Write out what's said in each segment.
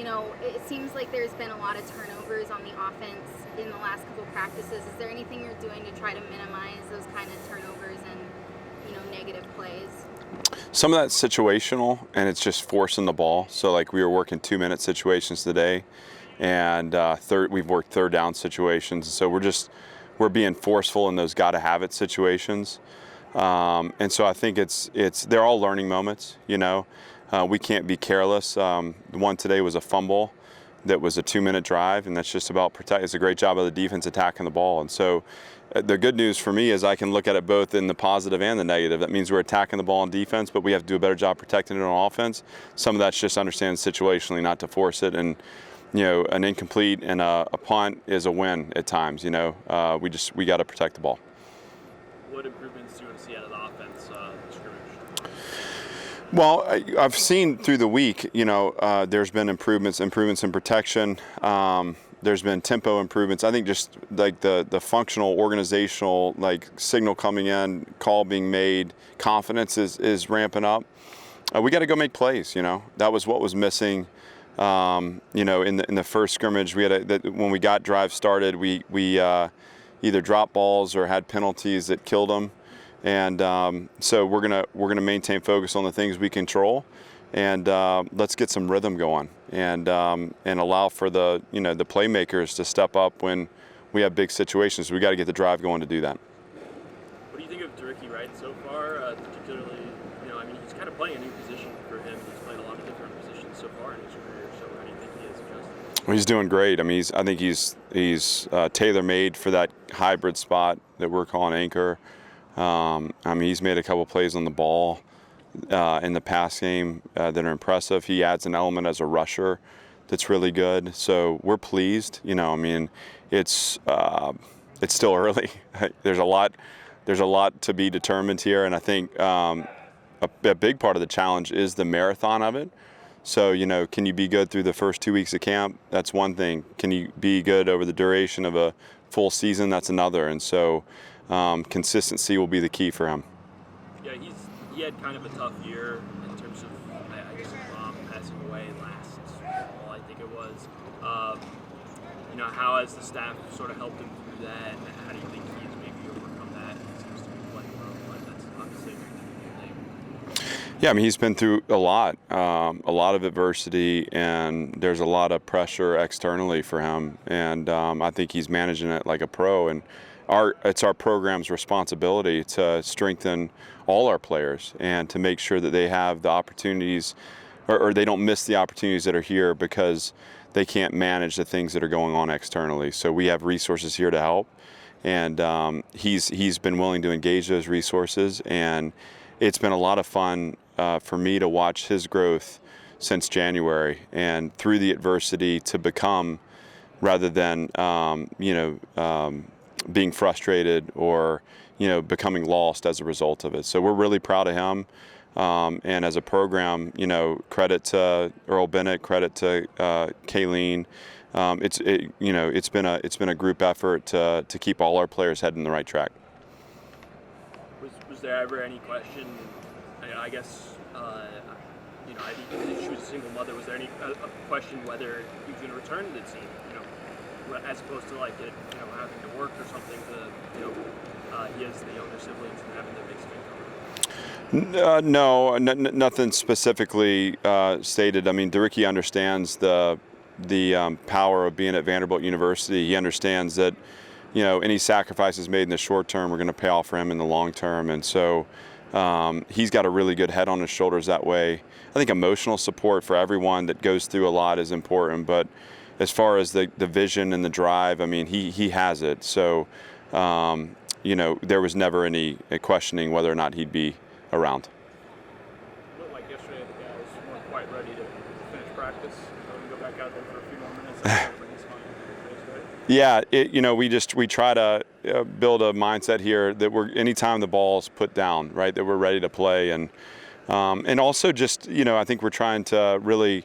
It seems like there's been a lot of turnovers on the offense in the last couple practices. Is there anything you're doing to try to minimize those kind of turnovers and, negative plays? Some of that's situational, and it's just forcing the ball. So, like, we were working 2-minute situations today, and we've worked third down situations. So we're being forceful in those gotta-have-it situations. And so I think they're all learning moments. We can't be careless. The one today was a fumble that was a 2-minute drive, and that's just about protect. It's a great job of the defense attacking the ball. And so the good news for me is I can look at it both in the positive and the negative. That means we're attacking the ball on defense, but we have to do a better job protecting it on offense. Some of that's just understanding situationally not to force it. And an incomplete and a punt is a win at times. We got to protect the ball. What improvements do you want to see out of the offense scrimmage? Well, I've seen through the week, there's been improvements in protection. There's been tempo improvements. I think just like the functional, organizational, signal coming in, call being made, confidence is ramping up. We got to go make plays. That was what was missing. In the first scrimmage, when we got drive started, we either dropped balls or had penalties that killed them. And so we're gonna maintain focus on the things we control, and let's get some rhythm going, and allow for the playmakers to step up when we have big situations. We got to get the drive going to do that. What do you think of Wright so far? Particularly, he's kind of playing a new position for him. He's played a lot of different positions so far in his career. So how do you think he is adjusting? Well, he's doing great. I think he's tailor-made for that hybrid spot that we're calling anchor. He's made a couple plays on the ball in the pass game that are impressive. He adds an element as a rusher that's really good. So we're pleased. It's still early. There's a lot to be determined here, and I think a big part of the challenge is the marathon of it. So can you be good through the first 2 weeks of camp? That's one thing. Can you be good over the duration of a full season? That's another. And so consistency will be the key for him. Yeah, he had kind of a tough year in terms of, I guess, his mom passing away last fall, I think it was. How has the staff sort of helped him through that, and how do you think he's maybe overcome that? He seems to be playing well, but that's obviously a very difficult thing. Yeah, he's been through a lot of adversity, and there's a lot of pressure externally for him, and I think he's managing it like a pro. And it's our program's responsibility to strengthen all our players and to make sure that they have the opportunities, or they don't miss the opportunities that are here because they can't manage the things that are going on externally. So we have resources here to help, and he's been willing to engage those resources, and it's been a lot of fun for me to watch his growth since January and through the adversity to become, rather than being frustrated or becoming lost as a result of it. So we're really proud of him, and as a program, credit to Earl Bennett, credit to Kayleen. It's been a group effort to keep all our players heading the right track. Was there ever any question? I guess I think she was a single mother. Was there any question whether he was going to return to the team? As opposed to having to work or something he has the younger siblings and having the big income. No, nothing specifically stated. DeRicky understands the power of being at Vanderbilt University. He understands that any sacrifices made in the short term are going to pay off for him in the long term, and so he's got a really good head on his shoulders that way. I think emotional support for everyone that goes through a lot is important, but as far as the vision and the drive, he has it. So, there was never any questioning whether or not he'd be around. It looked like yesterday the guys weren't quite ready to finish practice. So we go back out there for a few more minutes. Yeah, we try to build a mindset here that anytime the ball's put down, right, that we're ready to play, and also just I think we're trying to really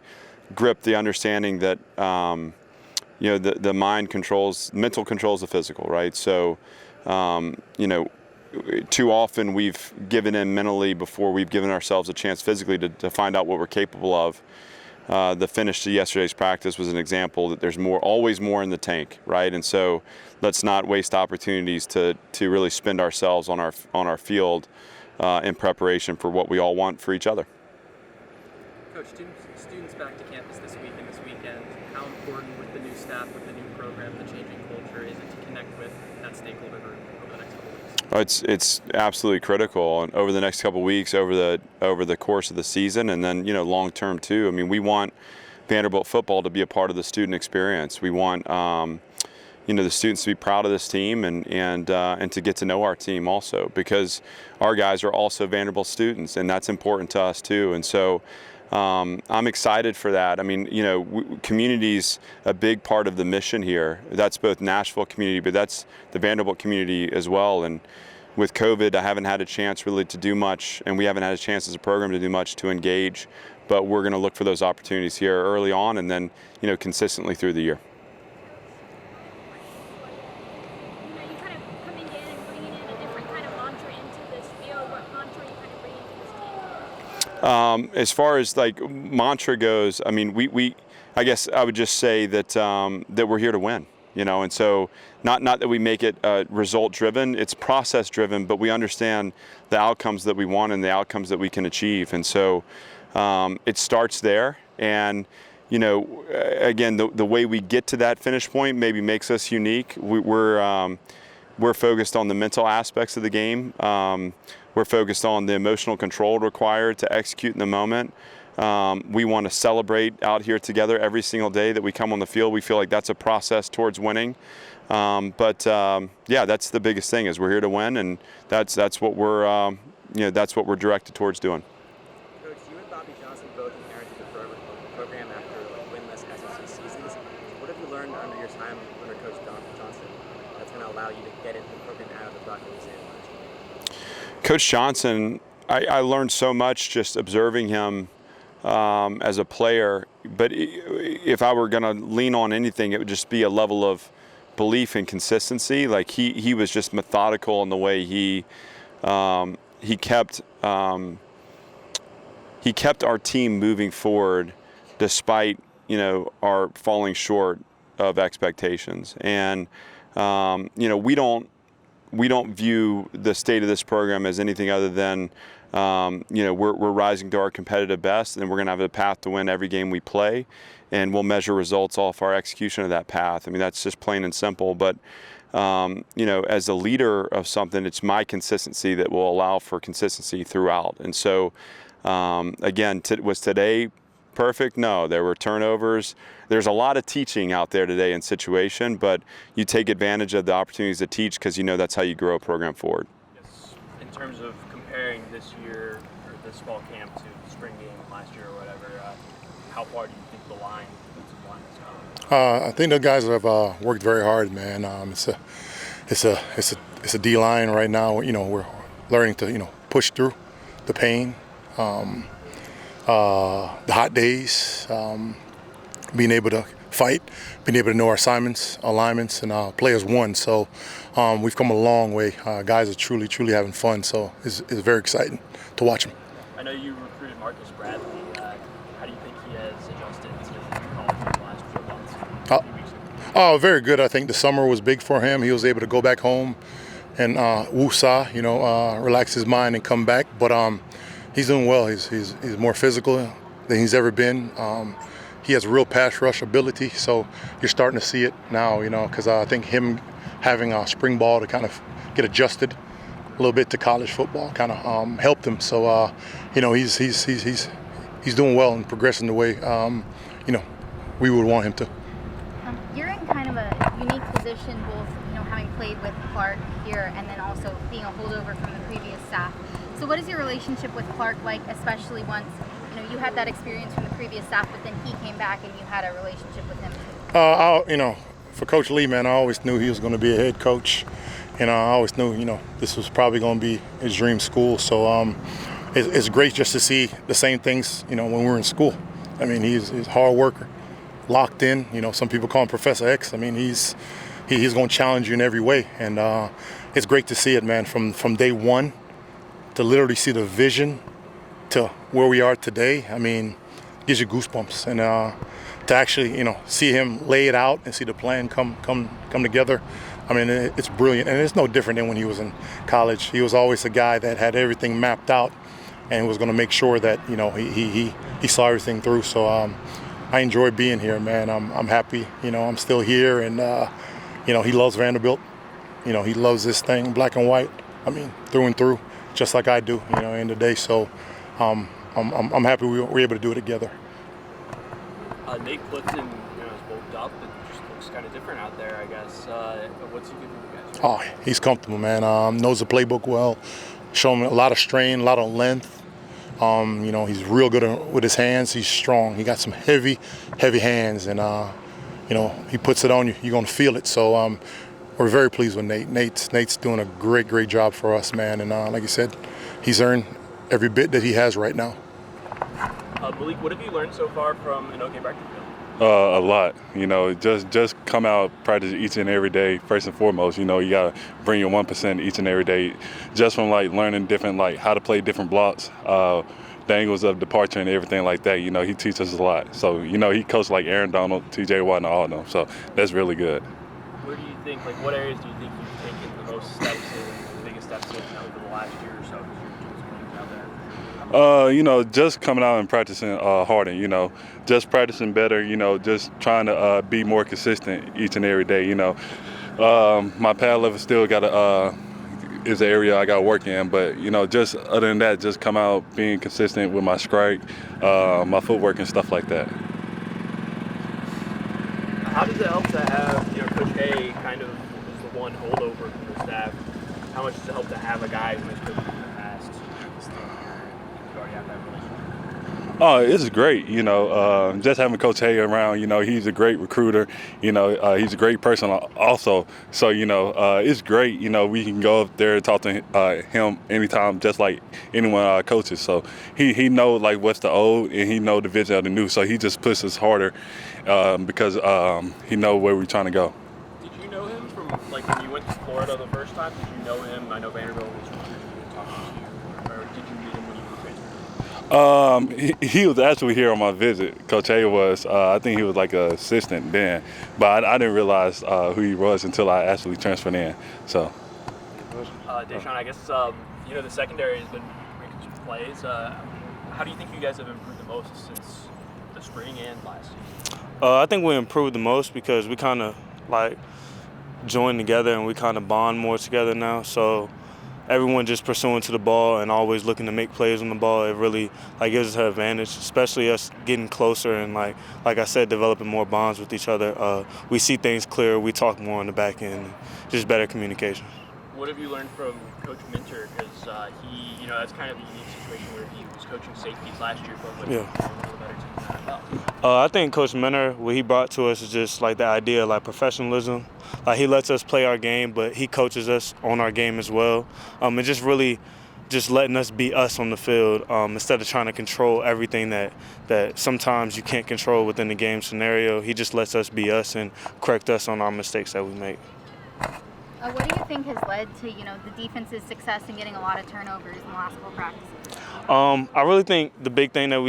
grip the understanding that the mental controls the physical, right? So too often we've given in mentally before we've given ourselves a chance physically to find out what we're capable of. the finish to yesterday's practice was an example that there's always more in the tank, right? And so let's not waste opportunities to really spend ourselves on our field in preparation for what we all want for each other. Coach, students back to campus this week and this weekend. How important with the new staff, with the new program, the changing culture is it to connect with that stakeholder group over the next couple of weeks? It's absolutely critical, and over the next couple of weeks, over the course of the season, and then long term too. I mean, we want Vanderbilt football to be a part of the student experience. We want the students to be proud of this team and to get to know our team also, because our guys are also Vanderbilt students, and that's important to us too. And so I'm excited for that. I mean, community's a big part of the mission here. That's both Nashville community, but that's the Vanderbilt community as well. And with COVID, I haven't had a chance really to do much, and we haven't had a chance as a program to do much to engage. But we're going to look for those opportunities here early on, and then consistently through the year. You kind of coming in and bringing in a different kind of mantra into this field. What mantra are you kind of bringing to this team? As far as like mantra goes, I mean, I guess I would just say that that we're here to win, and so not that we make it result driven, it's process driven, but we understand the outcomes that we want and the outcomes that we can achieve, and so it starts there. And again, the way we get to that finish point maybe makes us unique. We're focused on the mental aspects of the game. We're focused on the emotional control required to execute in the moment. We want to celebrate out here together every single day that we come on the field. We feel like that's a process towards winning. Yeah, that's the biggest thing, is we're here to win, and that's what we're that's what we're directed towards doing. Coach, you and Bobby Johnson both inherited the program after winless SEC seasons. What have you learned under your time under Coach Johnson that's going to allow you to get the program out of the Clark Lea sandwich? Coach Johnson, I learned so much just observing him as a player. But if I were going to lean on anything, it would just be a level of belief and consistency. Like he was just methodical in the way he kept our team moving forward despite our falling short of expectations. And we don't view the state of this program as anything other than we're rising to our competitive best, and we're going to have a path to win every game we play, and we'll measure results off our execution of that path. I mean, that's just plain and simple. But as a leader of something, it's my consistency that will allow for consistency throughout. And so again, was today perfect? No, there were turnovers. There's a lot of teaching out there today in situation, but you take advantage of the opportunities to teach, because that's how you grow a program forward. Yes. In terms of comparing this year or this fall camp to the spring game last year or whatever, how far do you think the defensive line has come? I think the guys have worked very hard, man. It's a D line right now. We're learning to push through the pain, the hot days, being able to fight, being able to know our assignments, alignments, and play as one. So we've come a long way. Guys are truly having fun. So it's very exciting to watch them. I know you recruited Marcus Bradley. How do you think he has adjusted to college in the last few months? Oh, very good. I think the summer was big for him. He was able to go back home and woosah, relax his mind and come back. But he's doing well. He's more physical than he's ever been. He has real pass rush ability, so you're starting to see it now, because I think him having a spring ball to kind of get adjusted a little bit to college football kind of helped him. So, he's doing well and progressing the way, we would want him to. You're in kind of a unique position, both having played with Clark here and then also being a holdover from the previous staff. So what is your relationship with Clark like, especially once you had that experience from the previous staff, but then he came back and you had a relationship with him? For Coach Lee, man, I always knew he was going to be a head coach, and I always knew this was probably going to be his dream school. So it's great just to see the same things when we were in school. I mean, he's a hard worker, locked in. Some people call him Professor X. I mean, he's going to challenge you in every way, and it's great to see it, man, from day one, to literally see the vision to where we are today. I mean, gives you goosebumps. And to actually, see him lay it out and see the plan come together, I mean, it's brilliant. And it's no different than when he was in college. He was always a guy that had everything mapped out and was going to make sure that, he saw everything through. So I enjoy being here, man. I'm happy. I'm still here, and he loves Vanderbilt. He loves this thing, black and white. I mean, through and through, just like I do. In the day. So I'm happy we were able to do it together. Nate Clifton, is bulked up. It just looks kind of different out there, I guess. What's he giving you guys? Oh, he's comfortable, man. Knows the playbook well. Showing a lot of strain, a lot of length. He's real good with his hands. He's strong. He got some heavy hands, and he puts it on you. You're gonna feel it. So we're very pleased with Nate. Nate's doing a great job for us, man. And like you said, he's earned every bit that he has right now. Malik, what have you learned so far from an OK practice field? A lot. Just come out, practice each and every day. First and foremost, you gotta bring your 1% each and every day. Just from learning different, how to play different blocks, the angles of departure and everything like that. He teaches us a lot. So he coached Aaron Donald, T.J. Watt, and all of them. So that's really good. Where do you think? What areas do you think you've taken the most steps in, the biggest steps in over the last year or so? Because you're doing some things out there. Just coming out and practicing harder, just practicing better, just trying to be more consistent each and every day, My pad level still is an area I got to work in, but, just other than that, just come out being consistent with my strike, my footwork and stuff like that. How does it help to have, Coach Haye kind of is the one holdover from the staff? How much does it help to have a guy who has coached in the past stand here and you already have that relationship? Oh, it's great, just having Coach Haye around, he's a great recruiter, he's a great person also. So, it's great, we can go up there and talk to him anytime, just like anyone of our coaches. So he knows what's the old and he knows the vision of the new. So he just pushes us harder because he knows where we're trying to go. Did you know him from, when you went to Florida the first time? Did you know him? I know Vanderbilt was recruiting you and talking to you. Or did you meet him when you were transferred? He was actually here on my visit. Coach Haye was. I think he was an assistant then, but I didn't realize who he was until I actually transferred in. So, Dashaun, I guess the secondary has been making some plays. How do you think you guys have improved the most since the spring and last season? I think we improved the most because we kind of joined together and we kind of bond more together now. So everyone just pursuing to the ball and always looking to make plays on the ball, it really gives us an advantage, especially us getting closer and like I said, developing more bonds with each other. We see things clearer, we talk more on the back end, just better communication. What have you learned from Coach Minter? Because he, that's kind of a unique situation where he was coaching safeties last year, but one of the better teams in the NFL. I think Coach Minter, what he brought to us is just the idea of professionalism. He lets us play our game, but he coaches us on our game as well. And just really just letting us be us on the field instead of trying to control everything that sometimes you can't control within the game scenario. He just lets us be us and correct us on our mistakes that we make. What do you think has led to, the defense's success in getting a lot of turnovers in the last couple practices? I really think the big thing that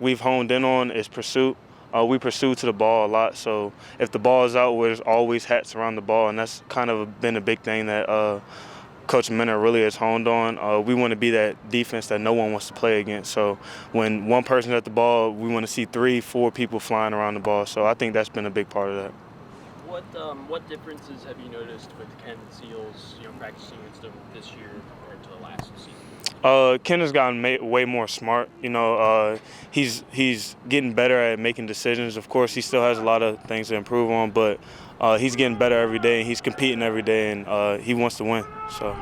we've honed in on is pursuit. We pursue to the ball a lot, so if the ball is out, there's always hats around the ball, and that's kind of been a big thing that Coach Minter really has honed on. We want to be that defense that no one wants to play against. So when one person's at the ball, we want to see 3-4 people flying around the ball. So I think that's been a big part of that. What differences have you noticed with Ken Seals, practicing against him this year compared to the last season? Ken has gotten way more smart. He's getting better at making decisions. Of course, he still has a lot of things to improve on, but he's getting better every day, and he's competing every day, and he wants to win. So.